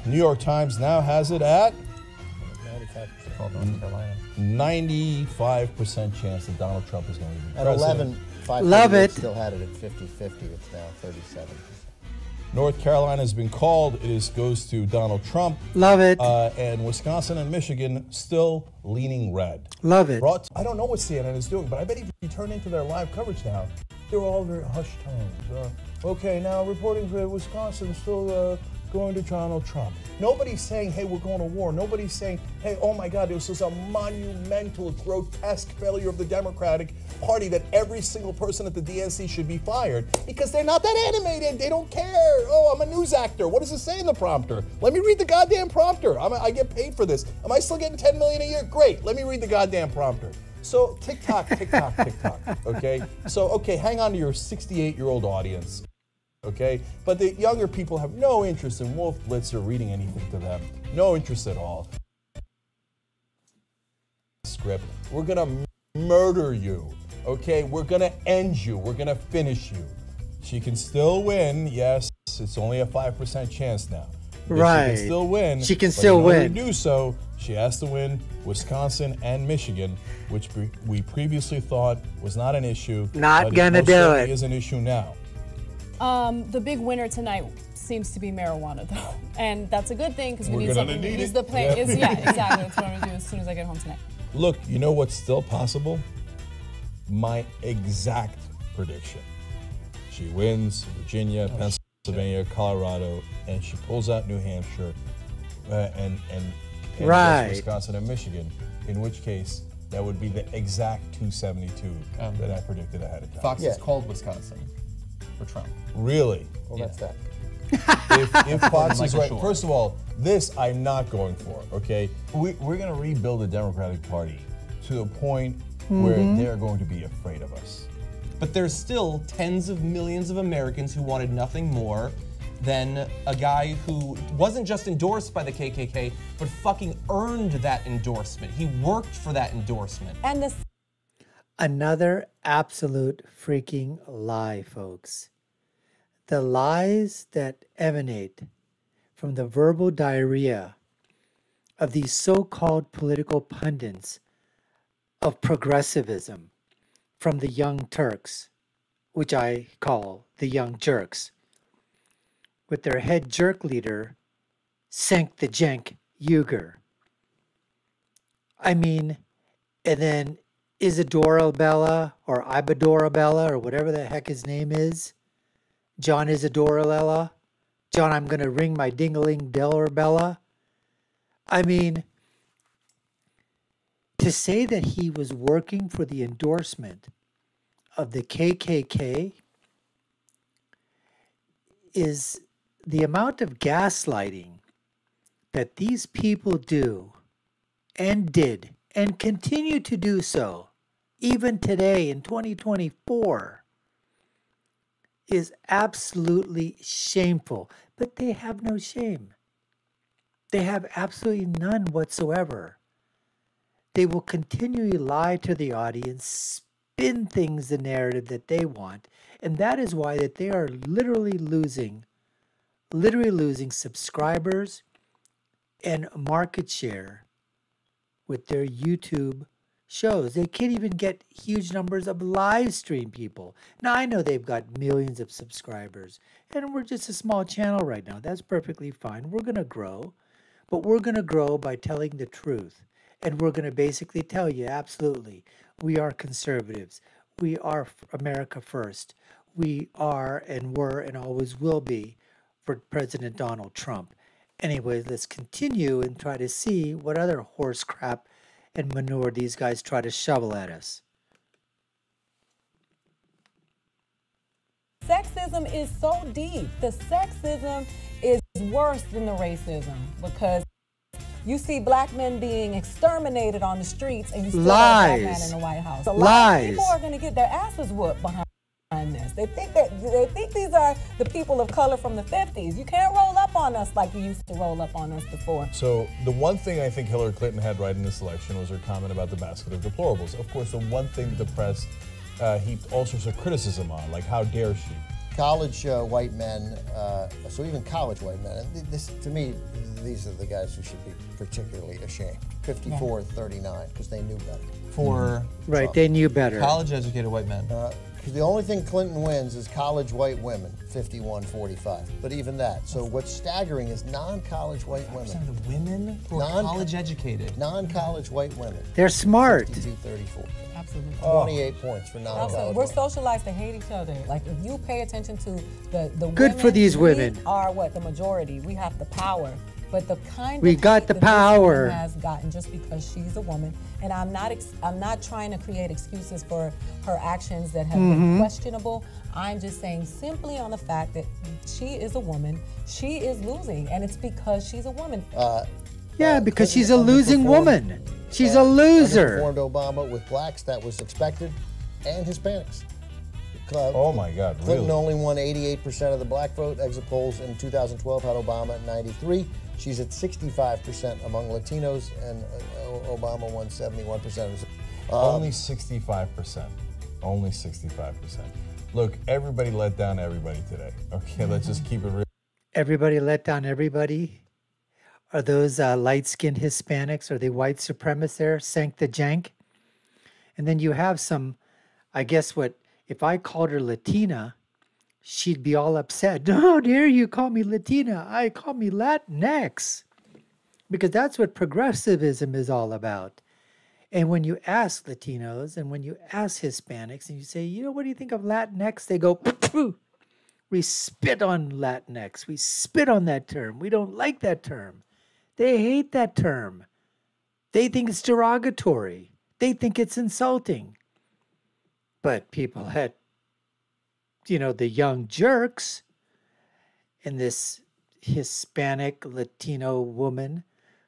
New York Times now has it at 95% chance that Donald Trump is going to be president. At 11, Love it. Still had it at 50-50. It's now 37%. North Carolina has been called. It goes to Donald Trump. Love it. And Wisconsin and Michigan still leaning red. Love it. I don't know what CNN is doing, but I bet if you turn into their live coverage now, they're all very hushed tones. Okay, now reporting for Wisconsin still going to Donald Trump. Nobody's saying, hey, we're going to war. Nobody's saying, hey, oh my God, this is a monumental, grotesque failure of the Democratic Party that every single person at the DNC should be fired because they're not that animated. They don't care. Oh, I'm a news actor. What does it say in the prompter? Let me read the goddamn prompter. I get paid for this. Am I still getting $10 million a year? Great. Let me read the goddamn prompter. So TikTok, okay? So, okay, hang on to your 68-year-old audience. Okay, but the younger people have no interest in Wolf Blitzer reading anything to them. No interest at all. Script. We're gonna murder you. Okay, we're gonna end you. We're gonna finish you. She can still win. Yes, it's only a 5% chance now. Right. She can still win. She can still win. To do so, she has to win Wisconsin and Michigan, which we previously thought was not an issue. Not gonna do it. It is an issue now. The big winner tonight seems to be marijuana, though, and that's a good thing because we need something to use the plant. Yeah. Yeah, exactly. That's what I'm gonna do as soon as I get home tonight. Look, you know what's still possible? My exact prediction: she wins Virginia, Pennsylvania, Colorado, and she pulls out New Hampshire, and right. Wisconsin and Michigan. In which case, that would be the exact 272 that I predicted ahead of time. Fox has called Wisconsin for Trump. Really? Well, that's that. If Fox is right, first of all, this I'm not going for, okay? We're going to rebuild the Democratic Party to the point where they're going to be afraid of us. But there's still tens of millions of Americans who wanted nothing more than a guy who wasn't just endorsed by the KKK, but fucking earned that endorsement. He worked for that endorsement. And this Another absolute freaking lie, folks. The lies that emanate from the verbal diarrhea of these so-called political pundits of progressivism from the Young Turks, which I call the Young Jerks, with their head jerk leader, CENK Uyghur. I mean, and then Isadora Bella or Ibadora Bella or whatever the heck his name is, John Isadora Bella, John, I'm going to ring my ding-a-ling bell Bella. I mean, to say that he was working for the endorsement of the KKK is the amount of gaslighting that these people do and did and continue to do so even today in 2024 is absolutely shameful. But they have no shame. They have absolutely none whatsoever. They will continually lie to the audience, spin things the narrative that they want, and that is why that they are literally losing subscribers and market share with their YouTube shows. They can't even get huge numbers of live stream people. Now, I know they've got millions of subscribers, and we're just a small channel right now. That's perfectly fine. We're going to grow, but we're going to grow by telling the truth. And we're going to basically tell you, absolutely, we are conservatives. We are America first. We are and were and always will be for President Donald Trump. Anyways, let's continue and try to see what other horse crap and manure these guys try to shovel at us. sexism is so deep. The sexism is worse than the racism because you see black men being exterminated on the streets and you still have a black man in the White House. A lot of people are going to get their asses whooped behind this. They think these are the people of color from the 50s. You can't roll up on us like you used to roll up on us before. So the one thing I think Hillary Clinton had right in this election was her comment about the basket of deplorables. Of course, the one thing the press heaped all sorts of criticism on, like how dare she. college white men, so even college white men, and this, to me, these are the guys who should be particularly ashamed. 54-39, because they knew better. For Right, they knew better. college-educated white men. Because the only thing Clinton wins is college white women, 51-45. But even that. So what's staggering is non-college white women. The women who are college-educated. Non-college white women. They're smart. 52-34. Absolutely. 28 points for non-college. We're socialized to hate each other. Like, if you pay attention to the Good women, for these women. We are what? The majority. We have the power. But the kind We of got hate the that this power. woman has gotten just because she's a woman, and I'm not trying to create excuses for her actions that have been questionable. I'm just saying simply on the fact that she is a woman, she is losing, and it's because she's a woman. Yeah, because she's a losing woman. She's a loser. Underperformed Obama with blacks, that was expected, and Hispanics. Oh my God, Clinton really? only won 88% of the black vote. Exit polls in 2012 had Obama at 93. She's at 65% among Latinos, and Obama won 71%. Only 65%. Only 65%. Look, everybody let down everybody today. Okay, let's just keep it real. Everybody let down everybody. Are those light-skinned Hispanics? Are they white supremacists there? CENK the jank? And then you have some, I guess what, if I called her Latina, she'd be all upset. How dare you call me Latina? I call me Latinx. Because that's what progressivism is all about. And when you ask Latinos and when you ask Hispanics and you say, you know, what do you think of Latinx? They go, poo. We spit on Latinx. We spit on that term. We don't like that term. They hate that term. They think it's derogatory. They think it's insulting. But people had, you know, the young jerks and this Hispanic Latino woman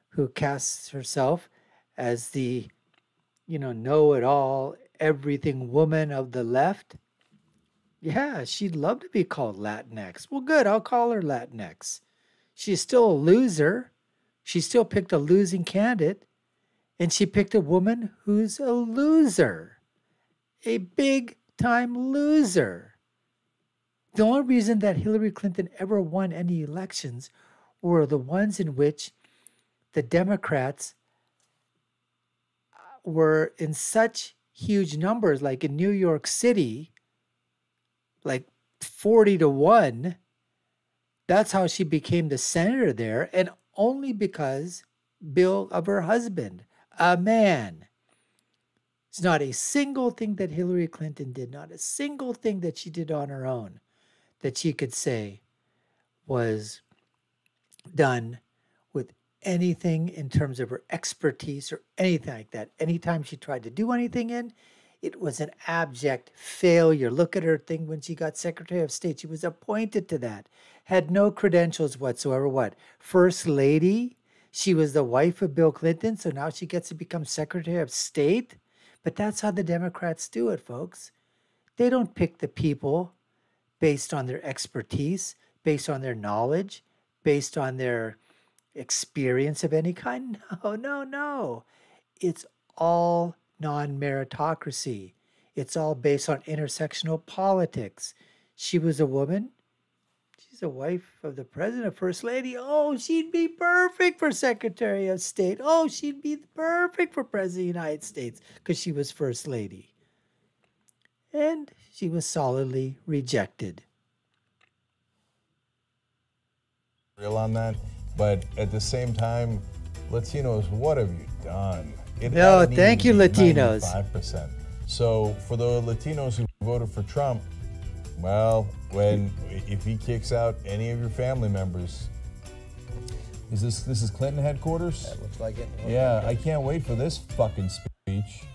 who casts herself as the, you know-it-all, everything woman of the left. Yeah, she'd love to be called Latinx. Well, good, I'll call her Latinx. She's still a loser. She still picked a losing candidate, and she picked a woman who's a loser. A big-time loser. The only reason that Hillary Clinton ever won any elections were the ones in which the Democrats were in such huge numbers, like in New York City, like 40-1. That's how she became the senator there, and only because of her husband, a man. It's not a single thing that Hillary Clinton did, not a single thing that she did on her own that she could say was done with anything in terms of her expertise or anything like that. Anytime she tried to do anything it was an abject failure. Look at her thing when she got Secretary of State. She was appointed to that, had no credentials whatsoever. What? First Lady? She was the wife of Bill Clinton, so now she gets to become Secretary of State? But that's how the Democrats do it, folks. They don't pick the people based on their expertise, based on their knowledge, based on their experience of any kind. No. It's all non-meritocracy. It's all based on intersectional politics. She was a woman. She's a wife of the president, first lady. Oh, she'd be perfect for Secretary of State. Oh, she'd be perfect for President of the United States because she was first lady. And she was solidly rejected. Real on that, but at the same time, Latinos, what have you done? No, thank you, Latinos. 95%. So for the Latinos who voted for Trump, well, if he kicks out any of your family members, this is Clinton headquarters? That looks like it. Yeah, I can't wait for this fucking speech.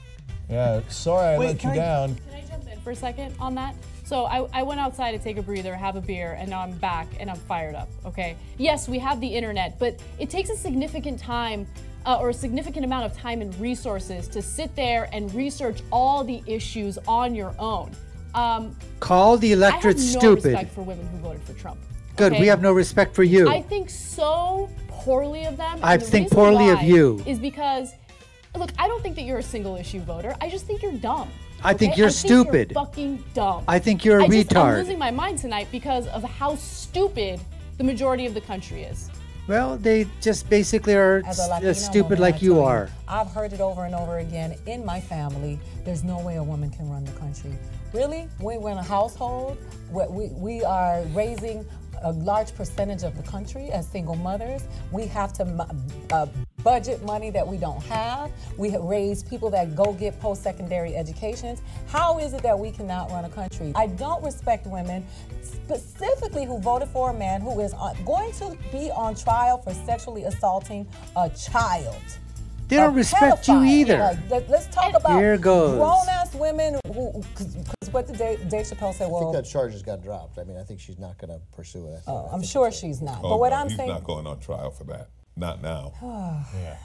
Yeah, sorry I let you down. Can I jump in for a second on that? So I went outside to take a breather, have a beer, and now I'm back and I'm fired up, okay? Yes, we have the internet, but it takes a significant time or a significant amount of time and resources to sit there and research all the issues on your own. Call the electorate stupid. I have no respect for women who voted for Trump. Good, okay? we have no respect for you. I think so poorly of them. I think poorly of you. Is because look, I don't think that you're a single issue voter. I just think you're dumb. I think you're stupid. You're fucking dumb. I think you're a retard. I'm losing my mind tonight because of how stupid the majority of the country is. Well, they just basically are as stupid like you are. I've heard it over and over again in my family. There's no way a woman can run the country. Really? We're in a household where we are raising a large percentage of the country as single mothers. We have to budget money that we don't have. We have raised people that go get post-secondary educations. How is it that we cannot run a country? I don't respect women, specifically who voted for a man who is going to be on trial for sexually assaulting a child. They don't respect you either. Like, let's talk about Here goes. grown-ass women who, because what did Dave Chappelle say? I Well, think that charge has got dropped. I mean, I think she's not going to pursue it. I'm sure she's not. Oh, but what no, I'm he's saying, not going on trial for that. Not now. Yeah.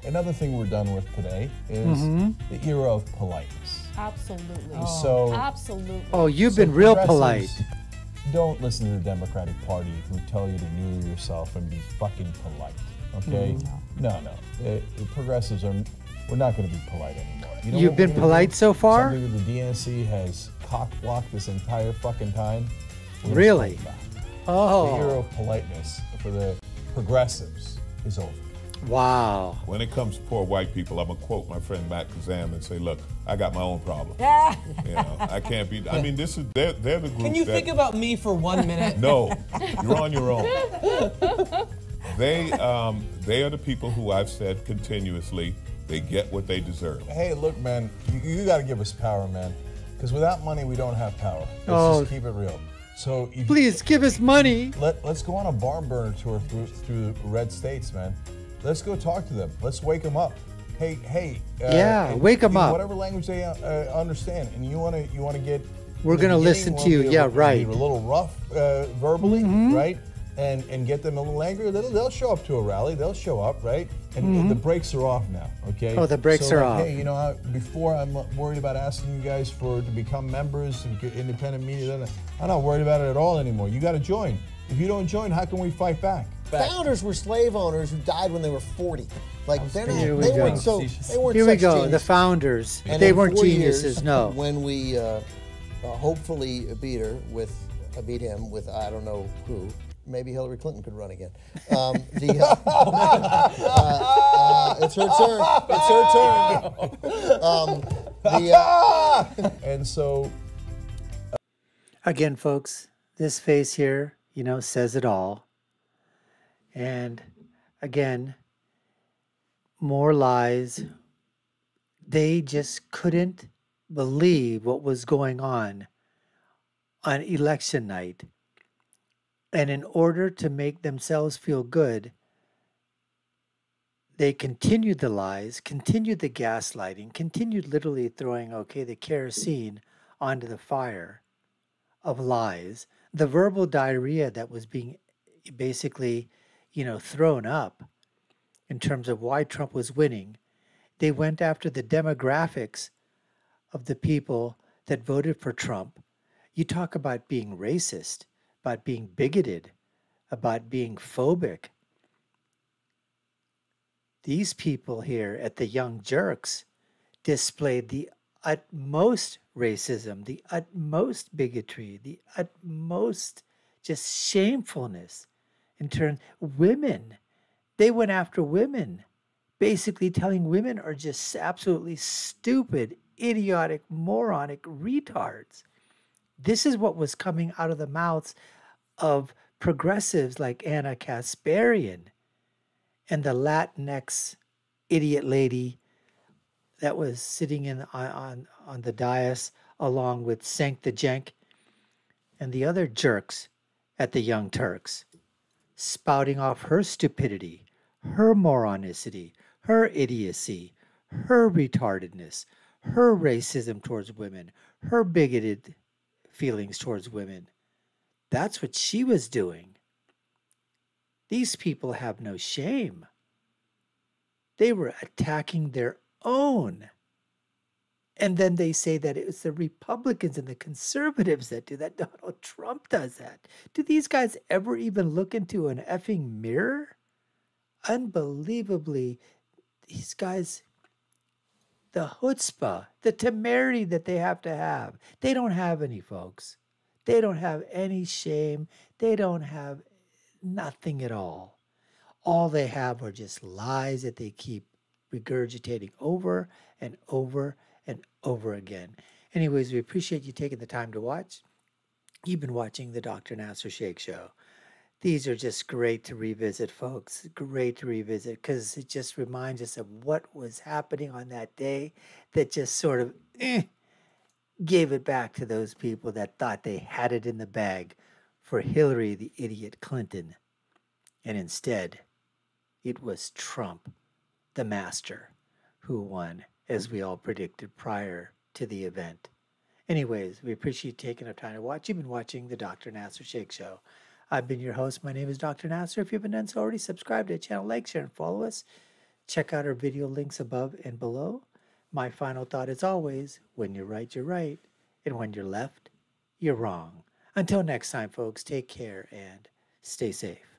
Another thing we're done with today is the era of politeness. Absolutely. So, Absolutely. Oh, you've been real polite. progressives, Don't listen to the Democratic Party who tell you to neuter yourself and be fucking polite. Okay? No. The progressives are. We're not going to be polite anymore. You know You've what we're been gonna polite do? so far? Something that the DNC has cock-blocked this entire fucking time. We're gonna Really? fight back. The Oh, era of politeness for the progressives is over. wow. When it comes to poor white people, I'm going to quote my friend Matt Kazam and say, look, I got my own problem. You know, I can't be, I mean, they're the group Can you that, think about me for 1 minute? No, you're on your own. They are the people who I've said continuously, they get what they deserve. Hey, look, man, you got to give us power, man. Because without money, we don't have power. Oh. Let's just keep it real. So if Please give us money. let's go on a barn burner tour through the red states, man. Let's go talk to them. Let's wake them up. Hey. Yeah, and wake 'em up. Whatever language they understand, and you want to get. We're in the gonna beginning, listen you to wanna you. be Yeah, able to right. be a little rough verbally, right? And get them a little angry. They'll show up to a rally. They'll show up, right? And the brakes are off now. Okay. Oh, the brakes So, are like, off. Hey, you know, before I'm worried about asking you guys to become members and get independent media. I'm not worried about it at all anymore. You got to join. If you don't join, how can we fight back? Founders were slave owners who died when they were 40. Like they're not, Here we they go. weren't so. They weren't Here we such go. The geniuses. founders. And They in weren't 4 geniuses, years, no. When we hopefully beat him with I don't know who. Maybe Hillary Clinton could run again. It's her turn. It's her turn. And so Again, folks, this face here, says it all. And again, more lies. They just couldn't believe what was going on election night. And in order to make themselves feel good, they continued the lies, continued the gaslighting, continued literally throwing, the kerosene onto the fire of lies. The verbal diarrhea that was being basically, thrown up in terms of why Trump was winning. They went after the demographics of the people that voted for Trump. You talk about being racist, about being bigoted, about being phobic. These people here at the Young Turks displayed the utmost racism, the utmost bigotry, the utmost just shamefulness in terms of women. They went after women, basically telling women are just absolutely stupid, idiotic, moronic retards. This is what was coming out of the mouths of progressives like Anna Kasparian and the Latinx idiot lady that was sitting on the dais along with CENK the Jenk and the other jerks at the Young Turks, spouting off her stupidity, her moronicity, her idiocy, her retardedness, her racism towards women, her bigoted feelings towards women. That's what she was doing. These people have no shame. They were attacking their own. And then they say that it's the Republicans and the conservatives that do that. Donald Trump does that. Do these guys ever even look into an effing mirror? Unbelievably, these guys, the chutzpah, the temerity that they have to have. They don't have any, folks. They don't have any shame. They don't have nothing at all. All they have are just lies that they keep regurgitating over and over and over again. Anyways, we appreciate you taking the time to watch. You've been watching the Dr. Nasir Shaikh Show. These are just great to revisit, folks. Great to revisit because it just reminds us of what was happening on that day that just sort of gave it back to those people that thought they had it in the bag for Hillary, the idiot Clinton. And instead, it was Trump, the master, who won, as we all predicted prior to the event. Anyways, we appreciate you taking our time to watch. You've been watching the Dr. Nasir Shaikh Show. I've been your host. My name is Dr. Nasir. If you haven't done so already, subscribe to the channel, like, share, and follow us. Check out our video links above and below. My final thought is always, when you're right, you're right. And when you're left, you're wrong. Until next time, folks, take care and stay safe.